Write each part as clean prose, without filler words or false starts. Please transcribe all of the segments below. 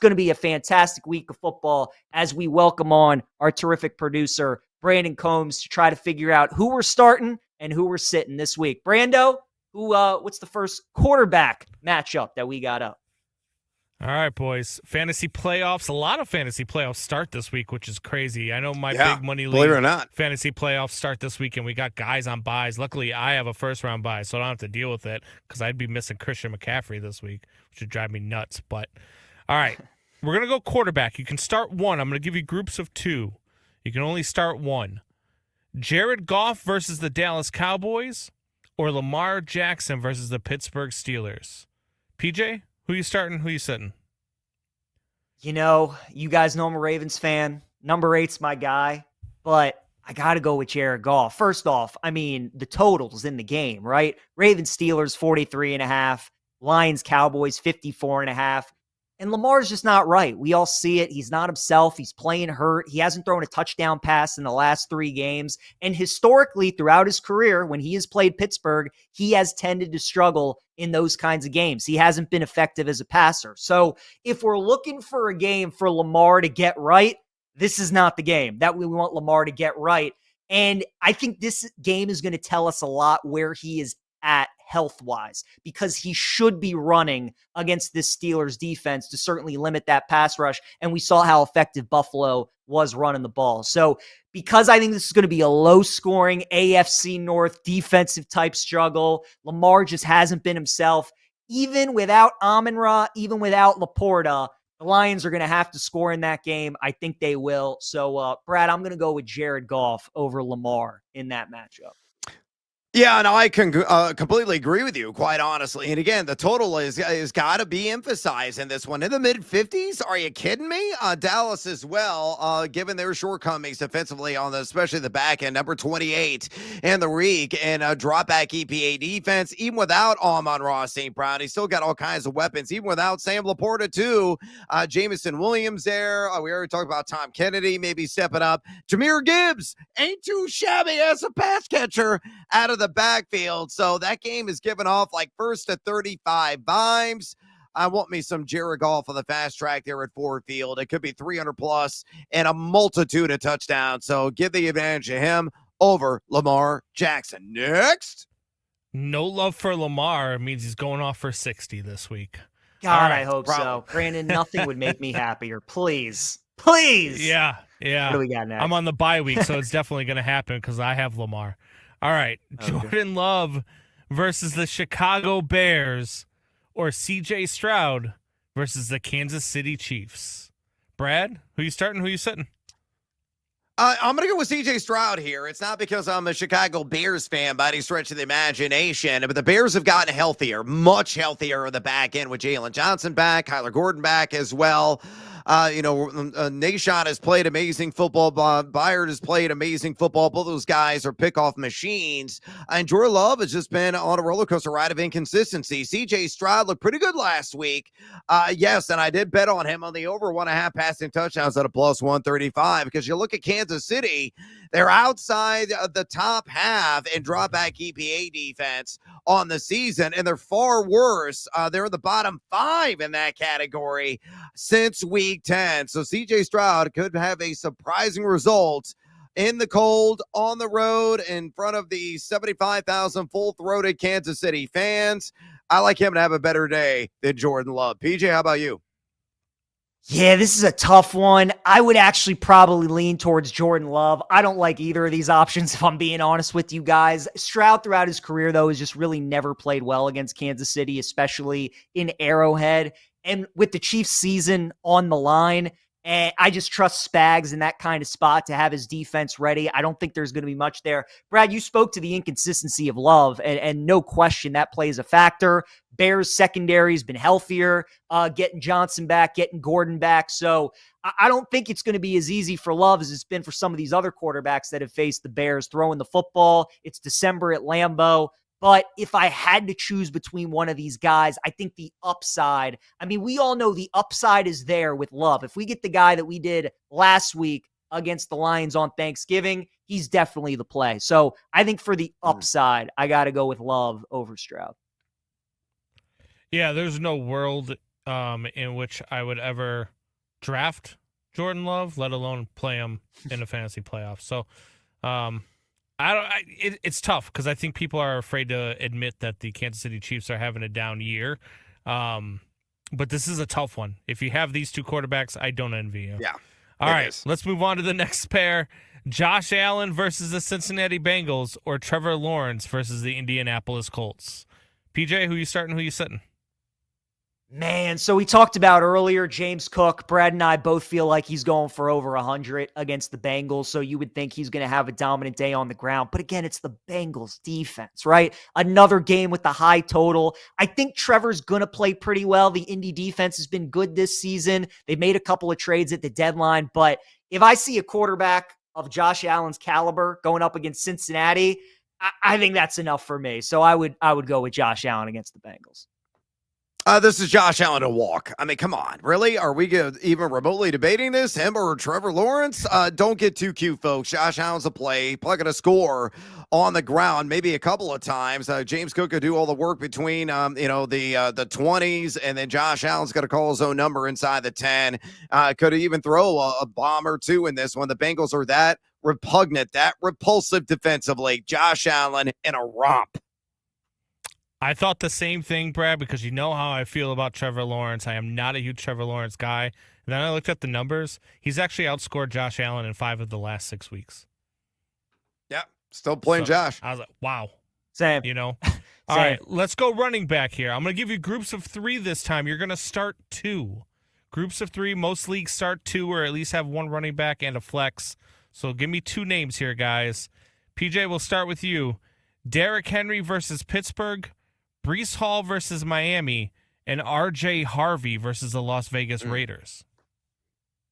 going to be a fantastic week of football as we welcome on our terrific producer, Brandon Combs, to try to figure out who we're starting and who we're sitting this week. Brando, what's the first quarterback matchup that we got up? All right, boys. Fantasy playoffs. A lot of fantasy playoffs start this week, which is crazy. I know my big money league fantasy playoffs start this week, and we got guys on buys. Luckily, I have a first-round buy, so I don't have to deal with it because I'd be missing Christian McCaffrey this week, which would drive me nuts. But, all right, we're going to go quarterback. You can start one. I'm going to give you groups of two. You can only start one. Jared Goff versus the Dallas Cowboys or Lamar Jackson versus the Pittsburgh Steelers. PJ? Who you starting? Who you sitting? You know, you guys know I'm a Ravens fan. Number 8's my guy, but I got to go with Jared Goff. First off, I mean, the totals in the game, right? Ravens Steelers 43.5, Lions Cowboys 54.5. And Lamar's just not right. We all see it. He's not himself. He's playing hurt. He hasn't thrown a touchdown pass in the last 3 games. And historically, throughout his career, when he has played Pittsburgh, he has tended to struggle in those kinds of games. He hasn't been effective as a passer. So if we're looking for a game for Lamar to get right, this is not the game that we want Lamar to get right. And I think this game is going to tell us a lot where he is at health-wise, because he should be running against this Steelers defense to certainly limit that pass rush. And we saw how effective Buffalo was running the ball. So because I think this is going to be a low-scoring AFC North defensive type struggle, Lamar just hasn't been himself. Even without Amon-Ra, even without Laporta, the Lions are going to have to score in that game. I think they will. So, Brad, I'm going to go with Jared Goff over Lamar in that matchup. Yeah, and I can completely agree with you, quite honestly. And again, the total is got to be emphasized in this one. In the mid-50s? Are you kidding me? Dallas as well, given their shortcomings defensively on especially the back end, number 28 in the league, and drop-back EPA defense. Even without Amon-Ra St. Brown, he's still got all kinds of weapons. Even without Sam Laporta, too. Jameson Williams there. We already talked about Tom Kennedy maybe stepping up. Jahmyr Gibbs ain't too shabby as a pass catcher out of the backfield. So that game is giving off like first to 35 vibes. I want me some Jared Goff on the fast track there at Ford Field. It could be 300 plus and a multitude of touchdowns. So give the advantage to him over Lamar Jackson. Next. No love for Lamar means he's going off for 60 this week. God, right, I hope so. Brandon, nothing would make me happier. Please. Please. Yeah. What do we got next? I'm on the bye week, so it's definitely going to happen because I have Lamar. All right, Jordan Love versus the Chicago Bears or CJ Stroud versus the Kansas City Chiefs. Brad, who you starting, who you sitting? I'm going to go with CJ Stroud here. It's not because I'm a Chicago Bears fan by any stretch of the imagination, but the Bears have gotten healthier, much healthier on the back end with Jalen Johnson back, Kyler Gordon back as well. Nashon has played amazing football. Byard has played amazing football. Both those guys are pick-off machines. And Jordan Love has just been on a roller coaster ride of inconsistency. CJ Stroud looked pretty good last week. Yes, and I did bet on him on the over 1.5 passing touchdowns at a plus 135 because you look at Kansas City, they're outside the top half in drop-back EPA defense on the season, and they're far worse. They're in the bottom 5 in that category since week 10. So CJ Stroud could have a surprising result in the cold, on the road, in front of the 75,000 full-throated Kansas City fans. I like him to have a better day than Jordan Love. PJ, how about you? Yeah, this is a tough one. I would actually probably lean towards Jordan Love. I don't like either of these options, if I'm being honest with you guys. Stroud, throughout his career, though, has just really never played well against Kansas City, especially in Arrowhead. And with the Chiefs season on the line, I just trust Spags in that kind of spot to have his defense ready. I don't think there's going to be much there. Brad, you spoke to the inconsistency of Love, and no question that plays a factor. Bears secondary has been healthier, getting Johnson back, getting Gordon back. So I don't think it's going to be as easy for Love as it's been for some of these other quarterbacks that have faced the Bears throwing the football. It's December at Lambeau. But if I had to choose between one of these guys, I think the upside, I mean, we all know the upside is there with Love. If we get the guy that we did last week against the Lions on Thanksgiving, he's definitely the play. So I think for the upside, I got to go with Love over Stroud. Yeah, there's no world in which I would ever draft Jordan Love, let alone play him in a fantasy playoff. So, it's tough because I think people are afraid to admit that the Kansas City Chiefs are having a down year. But this is a tough one. If you have these two quarterbacks, I don't envy you. Yeah. All right, let's move on to the next pair. Josh Allen versus the Cincinnati Bengals, or Trevor Lawrence versus the Indianapolis Colts. PJ, who you starting, who you sitting? Man, so we talked about earlier, James Cook. Brad and I both feel like he's going for over 100 against the Bengals, so you would think he's going to have a dominant day on the ground. But again, it's the Bengals defense, right? Another game with the high total. I think Trevor's going to play pretty well. The Indy defense has been good this season. They made a couple of trades at the deadline, but if I see a quarterback of Josh Allen's caliber going up against Cincinnati, I think that's enough for me. So I would go with Josh Allen against the Bengals. This is Josh Allen to walk. I mean, come on. Really? Are we even remotely debating this? Him or Trevor Lawrence? Don't get too cute, folks. Josh Allen's a play. Probably going to score on the ground maybe a couple of times. James Cook could do all the work between, the 20s, and then Josh Allen's going to call his own number inside the 10. Could even throw a bomb or two in this one. The Bengals are that repugnant, that repulsive defensively. Josh Allen in a romp. I thought the same thing, Brad, because you know how I feel about Trevor Lawrence. I am not a huge Trevor Lawrence guy. And then I looked at the numbers. He's actually outscored Josh Allen in 5 of the last 6 weeks. Yeah, still playing Josh. I was like, wow. Same. All right, let's go running back here. I'm going to give you groups of 3 this time. You're going to start 2. Groups of 3. Most leagues start 2 or at least have 1 running back and a flex. So give me 2 names here, guys. PJ, we'll start with you. Derrick Henry versus Pittsburgh, Breece Hall versus Miami, and RJ Harvey versus the Las Vegas Raiders.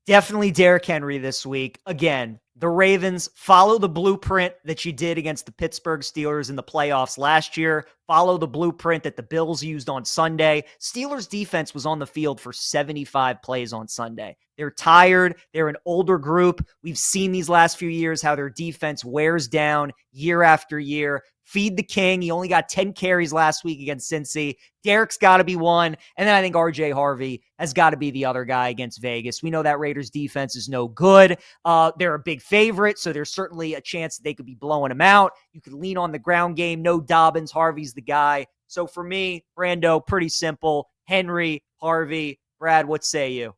Definitely Derrick Henry this week. Again, the Ravens follow the blueprint that you did against the Pittsburgh Steelers in the playoffs last year. Follow the blueprint that the Bills used on Sunday. Steelers defense was on the field for 75 plays on Sunday. They're tired. They're an older group. We've seen these last few years how their defense wears down year after year. Feed the king. He only got 10 carries last week against Cincy. Derrick's got to be one. And then I think RJ Harvey has got to be the other guy against Vegas. We know that Raiders defense is no good. They're a big favorite, so there's certainly a chance that they could be blowing him out. You could lean on the ground game. No Dobbins. Harvey's the guy. So for me, Brando, pretty simple. Henry, Harvey. Brad, what say you?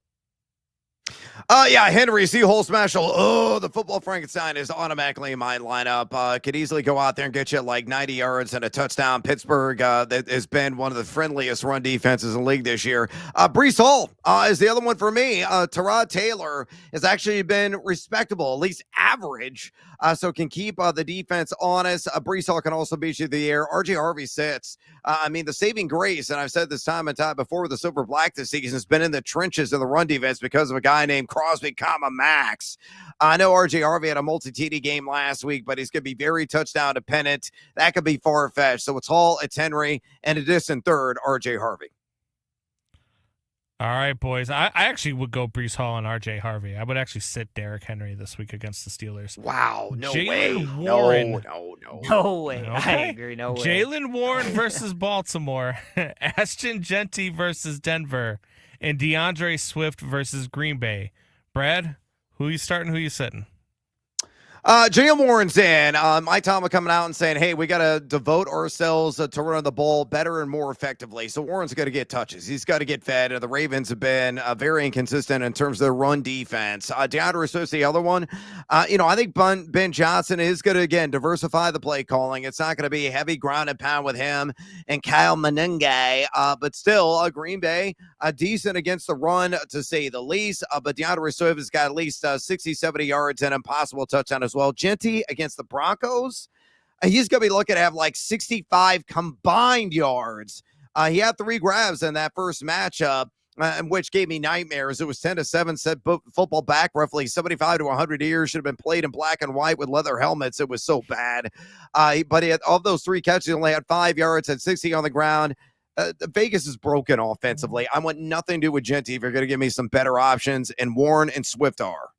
Henry, whole special. Oh, the football Frankenstein is automatically in my lineup. Could easily go out there and get you like 90 yards and a touchdown. Pittsburgh that has been one of the friendliest run defenses in the league this year. Breece Hall is the other one for me. Tyrod Taylor has actually been respectable, at least average, so can keep the defense honest. Breece Hall can also beat you the air. RJ Harvey sits. The saving grace, and I've said this time and time before with the Silver Black this season, has been in the trenches of the run defense because of a guy named Crosby, Max. I know RJ Harvey had a multi-TD game last week, but he's going to be very touchdown dependent. That could be far-fetched. So it's Hall, it's Henry, and a distant third, RJ Harvey. All right, boys. I actually would go Breece Hall and RJ Harvey. I would actually sit Derrick Henry this week against the Steelers. Wow, no Jaylen way. Warren. No way. Okay. I agree, no way. Jaylen Warren versus Baltimore. Ashton Genty versus Denver. And DeAndre Swift versus Green Bay. Brad, who you starting, who you sitting? Jaylen Warren's in. Mike Tomlin coming out and saying, hey, we got to devote ourselves to running the ball better and more effectively. So Warren's got to get touches. He's got to get fed. The Ravens have been very inconsistent in terms of their run defense. DeAndre Swift's the other one. I think Ben Johnson is going to, again, diversify the play calling. It's not going to be a heavy ground and pound with him and Kyle Menengue. But still, Green Bay, decent against the run, to say the least. But DeAndre Swift has got at least 60, 70 yards and impossible touchdown as well. Genty against the Broncos, he's going to be looking to have like 65 combined yards. He had 3 grabs in that first matchup, which gave me nightmares. It was 10-7, set football back roughly 75 to 100 years. Should have been played in black and white with leather helmets. It was so bad. But of those 3 catches, he only had 5 yards, had 60 on the ground. Vegas is broken offensively. I want nothing to do with Genty if you're going to give me some better options, and Warren and Swift are.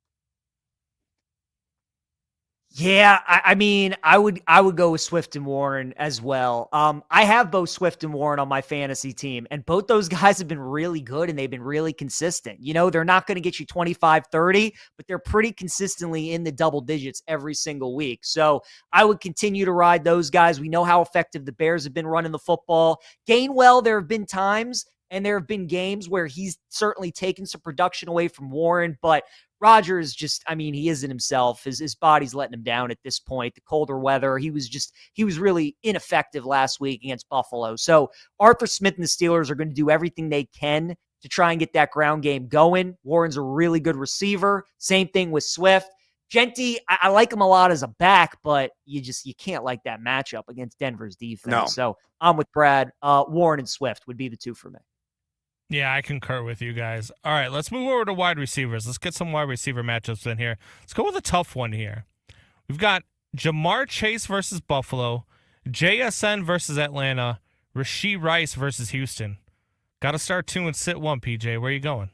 Yeah, I mean, I would go with Swift and Warren as well. I have both Swift and Warren on my fantasy team, and both those guys have been really good and they've been really consistent. You know, they're not going to get you 25, 30, but they're pretty consistently in the double digits every single week. So I would continue to ride those guys. We know how effective the Bears have been running the football. Gainwell, there have been times and there have been games where he's certainly taken some production away from Warren, but Rodgers just, I mean, he isn't himself. His body's letting him down at this point. The colder weather, he was really ineffective last week against Buffalo. So Arthur Smith and the Steelers are going to do everything they can to try and get that ground game going. Warren's a really good receiver. Same thing with Swift. Genty, I like him a lot as a back, but you can't like that matchup against Denver's defense. No. So I'm with Brad. Warren and Swift would be the two for me. Yeah, I concur with you guys. All right, let's move over to wide receivers. Let's get some wide receiver matchups in here. Let's go with a tough one here. We've got Jamar Chase versus Buffalo, JSN versus Atlanta, Rashee Rice versus Houston. Got to start 2 and sit 1, PJ. Where are you going?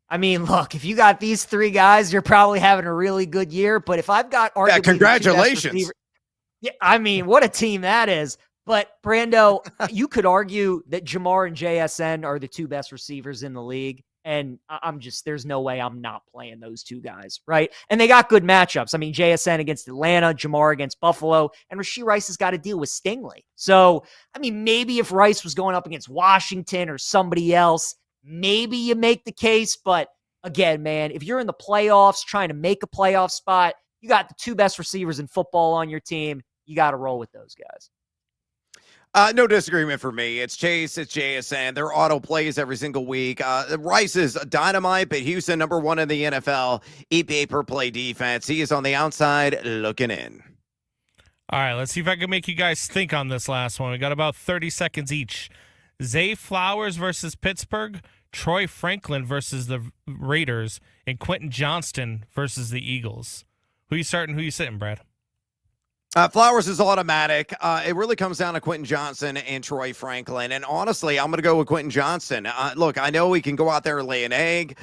I mean, look, if you got these three guys, you're probably having a really good year. But if I've got arguably congratulations. Yeah, I mean, what a team that is. But, Brando, you could argue that Jamar and JSN are the two best receivers in the league. And there's no way I'm not playing those two guys, right? And they got good matchups. I mean, JSN against Atlanta, Jamar against Buffalo, and Rashee Rice has got to deal with Stingley. So, I mean, maybe if Rice was going up against Washington or somebody else, maybe you make the case. But again, man, if you're in the playoffs trying to make a playoff spot, you got the two best receivers in football on your team. You got to roll with those guys. No disagreement for me. It's Chase, it's JSN. They're auto plays every single week. Rice is dynamite, but Houston, number 1 in the NFL, EPA per play defense. He is on the outside looking in. All right, let's see if I can make you guys think on this last one. We got about 30 seconds each. Zay Flowers versus Pittsburgh, Troy Franklin versus the Raiders, and Quentin Johnston versus the Eagles. Who you starting, who you sitting, Brad? Flowers is automatic. It really comes down to Quentin Johnson and Troy Franklin. And honestly, I'm going to go with Quentin Johnson. Look, I know he can go out there and lay an egg.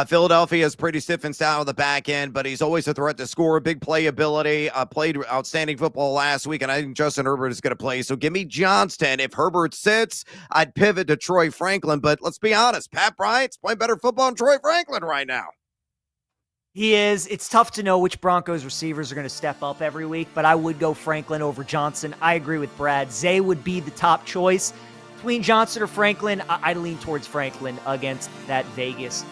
Philadelphia is pretty stiff and stout on the back end, but he's always a threat to score. Big playability. Played outstanding football last week, and I think Justin Herbert is going to play. So give me Johnston. If Herbert sits, I'd pivot to Troy Franklin. But let's be honest, Pat Bryant's playing better football than Troy Franklin right now. He is. It's tough to know which Broncos receivers are going to step up every week, but I would go Franklin over Johnson. I agree with Brad. Zay would be the top choice. Between Johnson or Franklin, I'd lean towards Franklin against that Vegas